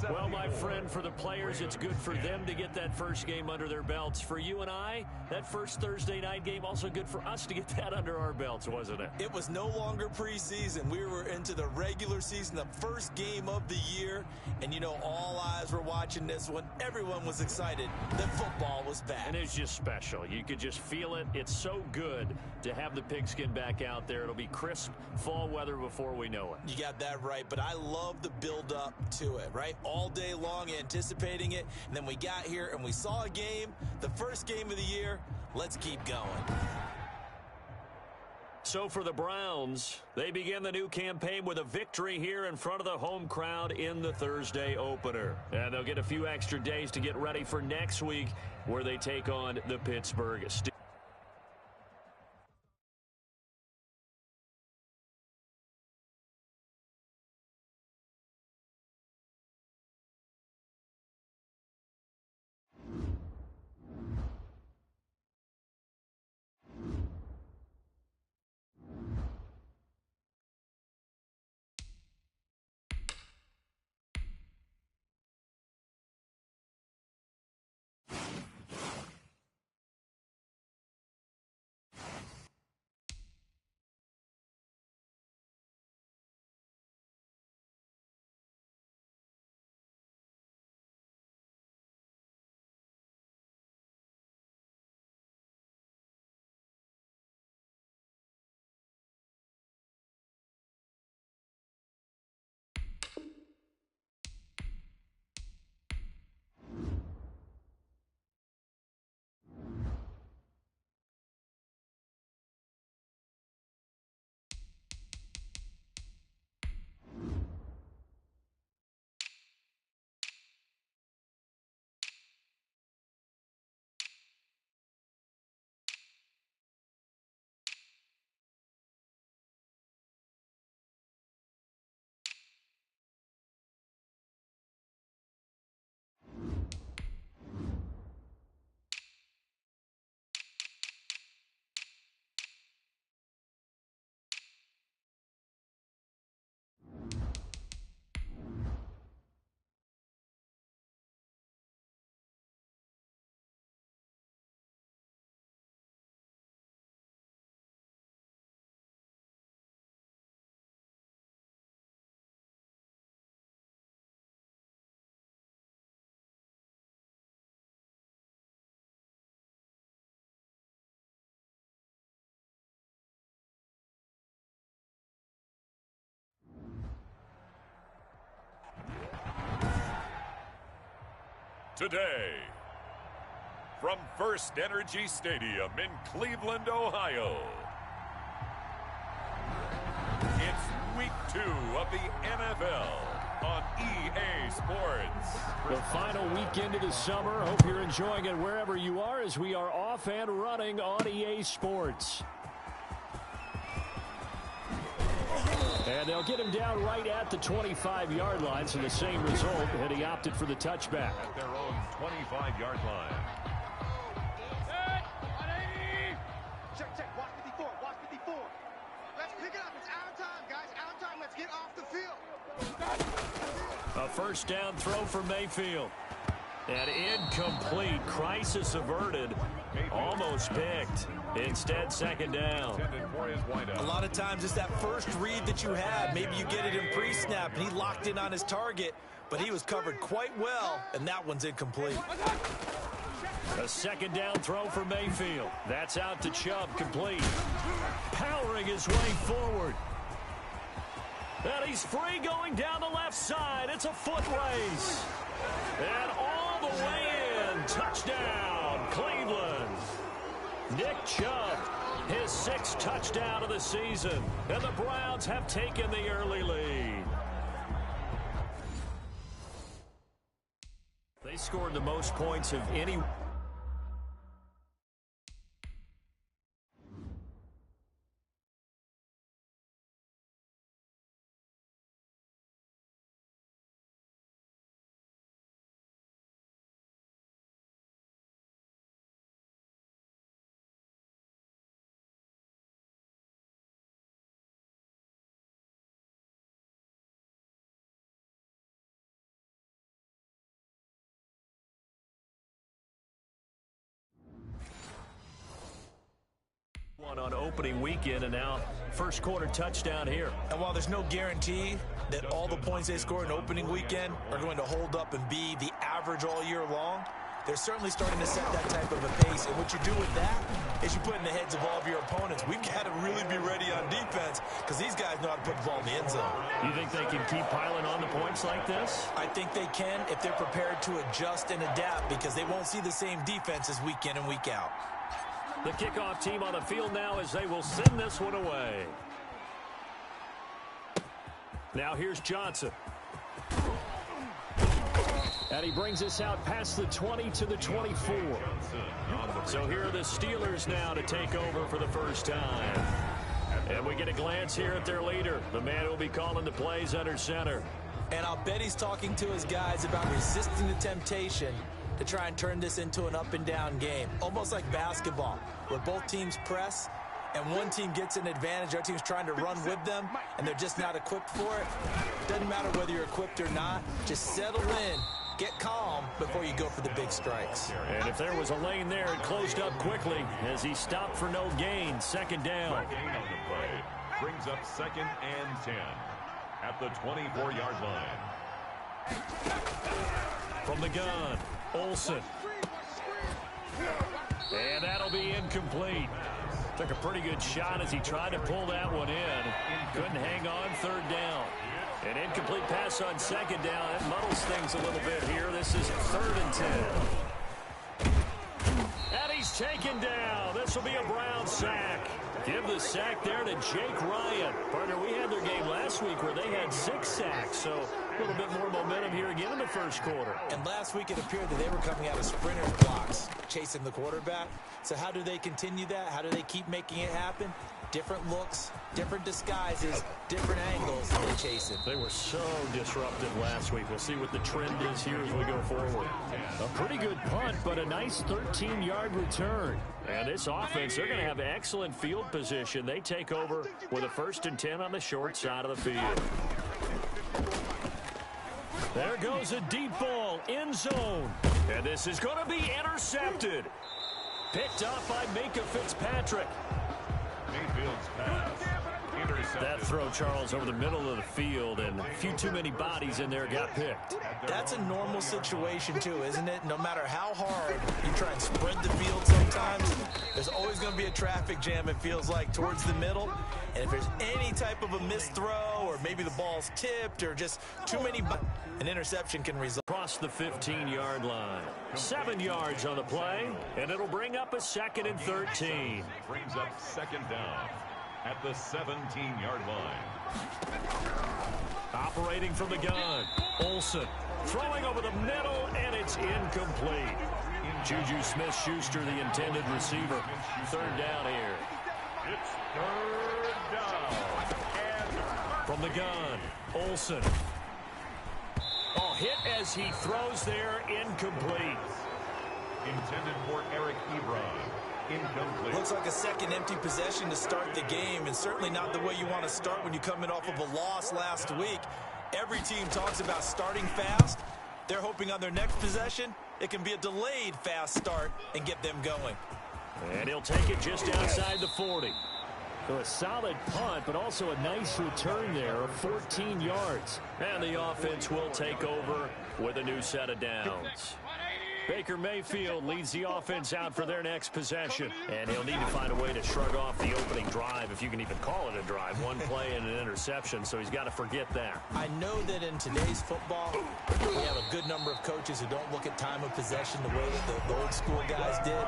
Well, my friend, for the players, it's good for them to get that first game under their belts. For you and I, that first Thursday night game, also good for us to get that under our belts, wasn't it? It was no longer preseason. We were into the regular season, the first game of the year. And, you know, all eyes were watching this one. Everyone was excited that football was back. And it's just special. You could just feel it. It's so good to have the pigskin back out there. It'll be crisp fall weather before we know it. You got that right, but I love the build-up to it, right? All day long anticipating it, and then we got here and we saw a game, the first game of the year. Let's keep going. So for the Browns, they begin the new campaign with a victory here in front of the home crowd in the Thursday opener. And they'll get a few extra days to get ready for next week, where they take on the Pittsburgh Steelers. Today, from First Energy Stadium in Cleveland, Ohio, it's Week 2 of the NFL on EA Sports. The final weekend of the summer. Hope you're enjoying it wherever you are, as we are off and running on EA Sports. And they'll get him down right at the 25-yard line, so the same result, and he opted for the touchback. At their own 25-yard line. Check. Watch 54. Watch 54. Let's pick it up. It's our time, guys. Our time. Let's get off the field. A first down throw for Mayfield. And incomplete. Crisis averted. Almost picked. Instead, second down. A lot of times it's that first read that you have. Maybe you get it in pre-snap, and he locked in on his target, but he was covered quite well, and that one's incomplete. A second down throw for Mayfield. That's out to Chubb, complete. Powering his way forward. And he's free going down the left side. It's a foot race. And all the way in. Touchdown, Cleveland. Nick Chubb, his 6th touchdown of the season. And the Browns have taken the early lead. They scored the most points of any. On opening weekend, and now first quarter touchdown here. And while there's no guarantee that all the points they score in opening weekend are going to hold up and be the average all year long, they're certainly starting to set that type of a pace. And what you do with that is you put in the heads of all of your opponents, we've got to really be ready on defense because these guys know how to put the ball in the end zone. You think they can keep piling on the points like this? I think they can if they're prepared to adjust and adapt, because they won't see the same defenses week in and week out. The kickoff team on the field now as they will send this one away. Now here's Johnson. And he brings us out past the 20 to the 24. So here are the Steelers now to take over for the first time. And we get a glance here at their leader, the man who will be calling the plays under center. And I'll bet he's talking to his guys about resisting the temptation to try and turn this into an up-and-down game. Almost like basketball, where both teams press, and one team gets an advantage, our team's trying to run with them, and they're just not equipped for it. Doesn't matter whether you're equipped or not. Just settle in, get calm before you go for the big strikes. And if there was a lane there, it closed up quickly as he stopped for no gain. Second down. Gain on the play brings up 2nd and 10 at the 24-yard line. From the gun, Olsen. And that'll be incomplete. Took a pretty good shot as he tried to pull that one in. Couldn't hang on. 3rd down. An incomplete pass on 2nd down. That muddles things a little bit here. This is 3rd and 10. And he's taken down. This will be a Brown sack. Give the sack there to Jake Ryan. Partner, we had their game last week where they had 6 sacks, so a little bit more momentum here again in the first quarter. And last week it appeared that they were coming out of sprinter's blocks, chasing the quarterback. So how do they continue that? How do they keep making it happen? Different looks, different disguises, different angles they chase it. They were so disruptive last week. We'll see what the trend is here as we go forward. A pretty good punt, but a nice 13-yard return. And this offense, they're going to have excellent field position. They take over with a 1st and 10 on the short side of the field. There goes a deep ball, end zone. And this is going to be intercepted. Picked up by Minka Fitzpatrick. Mayfield's pass intercepted. That throw, Charles, over the middle of the field, and a few too many bodies in there got picked. That's a normal situation, too, isn't it? No matter how hard you try and spread the field sometimes, there's always going to be a traffic jam, it feels like, towards the middle. And if there's any type of a missed throw, or maybe the ball's tipped, or just too many, an interception can result. Across the 15-yard line. 7 yards on the play, and it'll bring up a 2nd and 13. Brings up 2nd down at the 17-yard line. Operating from the gun, Olsen throwing over the middle, and it's incomplete. Juju Smith-Schuster, the intended receiver. 3rd down here. It's 3rd down. From the gun, Olsen. Oh, hit as he throws there, incomplete. Intended for Eric Ebron. Incomplete. Looks like a second empty possession to start the game, and certainly not the way you want to start when you come in off of a loss last week. Every team talks about starting fast. They're hoping on their next possession, it can be a delayed fast start and get them going. And he'll take it just outside the 40. So a solid punt, but also a nice return there of 14 yards. And the offense will take over with a new set of downs. Baker Mayfield leads the offense out for their next possession. And he'll need to find a way to shrug off the opening drive, if you can even call it a drive. One play and an interception, so he's got to forget that. I know that in today's football, we have a good number of coaches who don't look at time of possession the way that the old school guys did.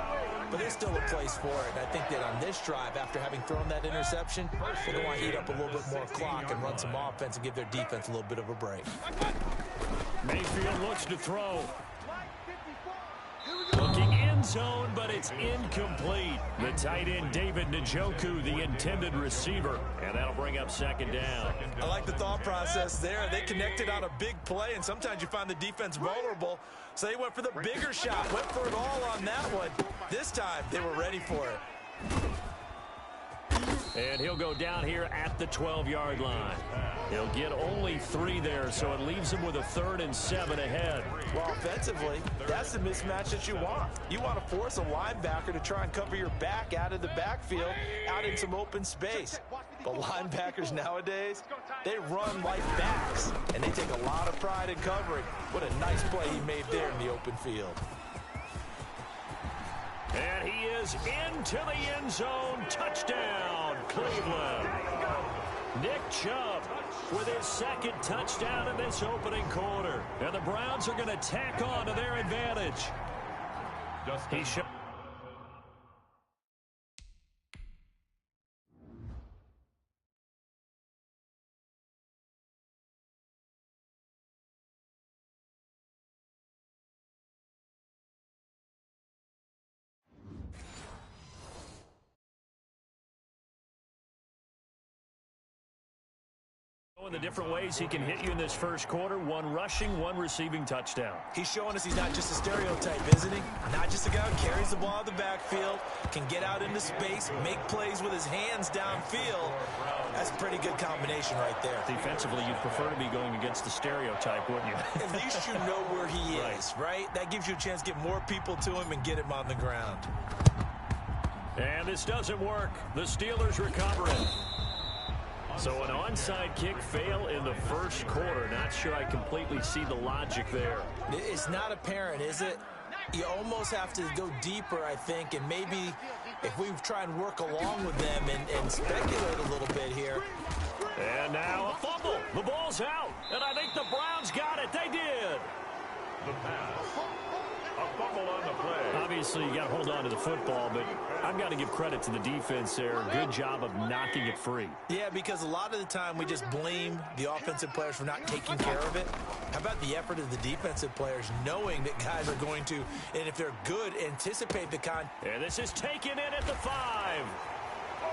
But there's still a place for it. And I think that on this drive, after having thrown that interception, they're going to want to eat up a little bit more clock and run some offense and give their defense a little bit of a break. Mayfield looks to throw. Looking end zone, but it's incomplete. The tight end, David Njoku, the intended receiver. And that'll bring up second down. I like the thought process there. They connected on a big play, and sometimes you find the defense vulnerable. So they went for the bigger shot, went for it all on that one. This time, they were ready for it. And he'll go down here at the 12-yard line. He'll get only 3 there, so it leaves him with a 3rd and 7 ahead. Well, offensively, that's the mismatch that you want. You want to force a linebacker to try and cover your back out of the backfield, out in some open space. But linebackers nowadays, they run like backs, and they take a lot of pride in covering. What a nice play he made there in the open field. And he is into the end zone. Touchdown, Cleveland. Nick Chubb with his 2nd touchdown in this opening quarter. And the Browns are going to tack on to their advantage. He shot. The different ways he can hit you in this first quarter: 1 rushing, 1 receiving touchdown. He's showing us he's not just a stereotype, isn't he? Not just a guy who carries the ball in the backfield, can get out into space, make plays with his hands downfield. That's a pretty good combination right there. Defensively, you'd prefer to be going against the stereotype, wouldn't you? At least you know where he is, right? That gives you a chance to get more people to him and get him on the ground. And this doesn't work. The Steelers recovering. So an onside kick fail in the first quarter. Not sure I completely see the logic there. It's not apparent, is it? You almost have to go deeper, I think, and maybe if we try and work along with them and speculate a little bit here. And now a fumble. The ball's out, and I think the Browns got it. They did. The pass. A fumble on the play. Obviously, you got to hold on to the football, but I've got to give credit to the defense there. Good job of knocking it free. Yeah, because a lot of the time we just blame the offensive players for not taking care of it. How about the effort of the defensive players knowing that guys are going to, and if they're good, anticipate the And this is taken in at the 5.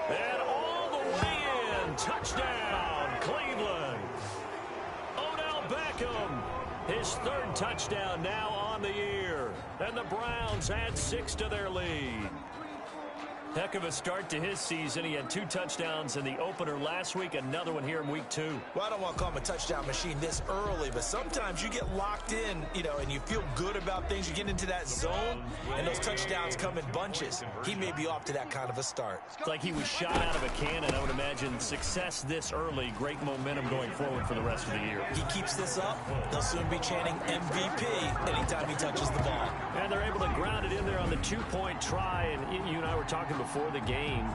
And all the way in. Touchdown, Cleveland. Odell Beckham. His 3rd touchdown now on the year. And the Browns add 6 to their lead. Heck of a start to his season. He had 2 touchdowns in the opener last week, another one here in week 2. Well, I don't want to call him a touchdown machine this early, but sometimes you get locked in, and you feel good about things. You get into that zone, and those touchdowns come in bunches. He may be off to that kind of a start. It's like he was shot out of a cannon. I would imagine success this early, great momentum going forward for the rest of the year. He keeps this up, they'll soon be chanting MVP anytime he touches the ball. And they're able to ground it in there on the 2-point try, and you and I were talking before the game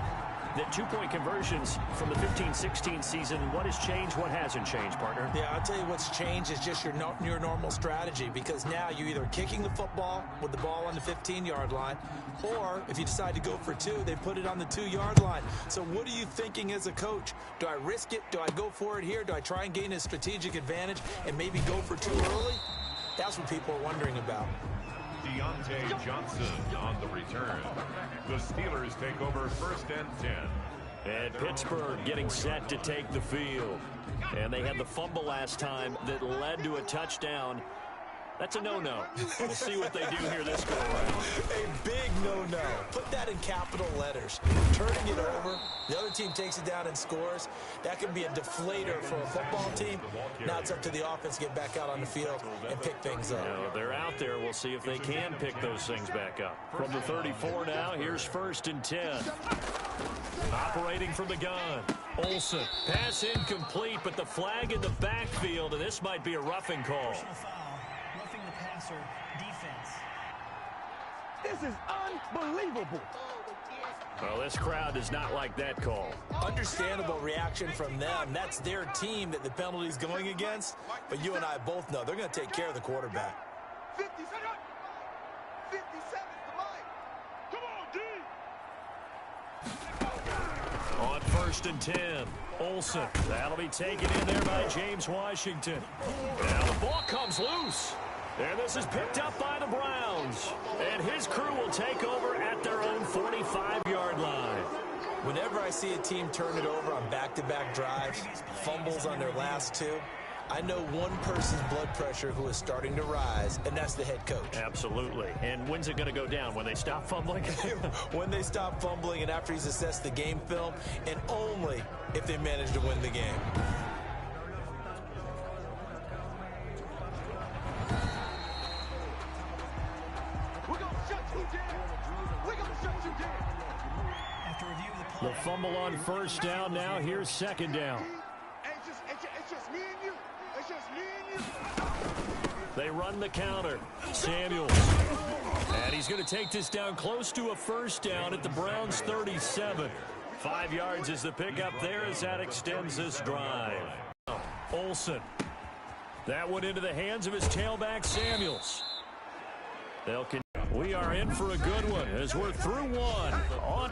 that 2-point conversions from the 15-16 season. What has changed? What hasn't changed, partner? Yeah, I'll tell you what's changed is just your normal strategy, because now you're either kicking the football with the ball on the 15-yard line, or if you decide to go for 2, they put it on the 2-yard line. So what are you thinking as a coach? Do I risk it? Do I go for it here? Do I try and gain a strategic advantage and maybe go for 2 early? That's what people are wondering about. Deontay Johnson on the return. The Steelers take over 1st and 10. And Pittsburgh getting set to take the field. And they had the fumble last time that led to a touchdown. That's a no-no. We'll see what they do here this go around. A big no-no. Put that in capital letters. Turning it over, the other team takes it down and scores. That can be a deflator for a football team. Now it's up to the offense to get back out on the field and pick things up. Now, they're out there. We'll see if they can pick those things back up. From the 34 now, here's 1st and 10. Operating from the gun. Olsen. Pass incomplete, but the flag in the backfield, and this might be a roughing call. Roughing the passer, defense. This is unbelievable. Well, this crowd does not like that call. Understandable reaction from them. That's their team that the penalty's going against. But you and I both know they're going to take care of the quarterback. 57, come on. Come on, D. On 1st and 10, Olsen. That'll be taken in there by James Washington. Now the ball comes loose. And this is picked up by the Browns. And his crew will take over at their own 45-yard line. Whenever I see a team turn it over on back-to-back drives, fumbles on their last two, I know one person's blood pressure who is starting to rise, and that's the head coach. Absolutely. And when's it going to go down? When they stop fumbling? When they stop fumbling and after he's assessed the game film, and only if they manage to win the game. We're going to shut you down. We're going to shut you down. After review of the play. The fumble on 1st down now. Here's 2nd down. It's just me and you. It's just me and you. They run the counter. Samuels. And he's going to take this down close to a 1st down at the Browns' 37. 5 yards is the pickup there as that extends this drive. Olsen. That one into the hands of his tailback, Samuels. We are in for a good one as we're through one. On.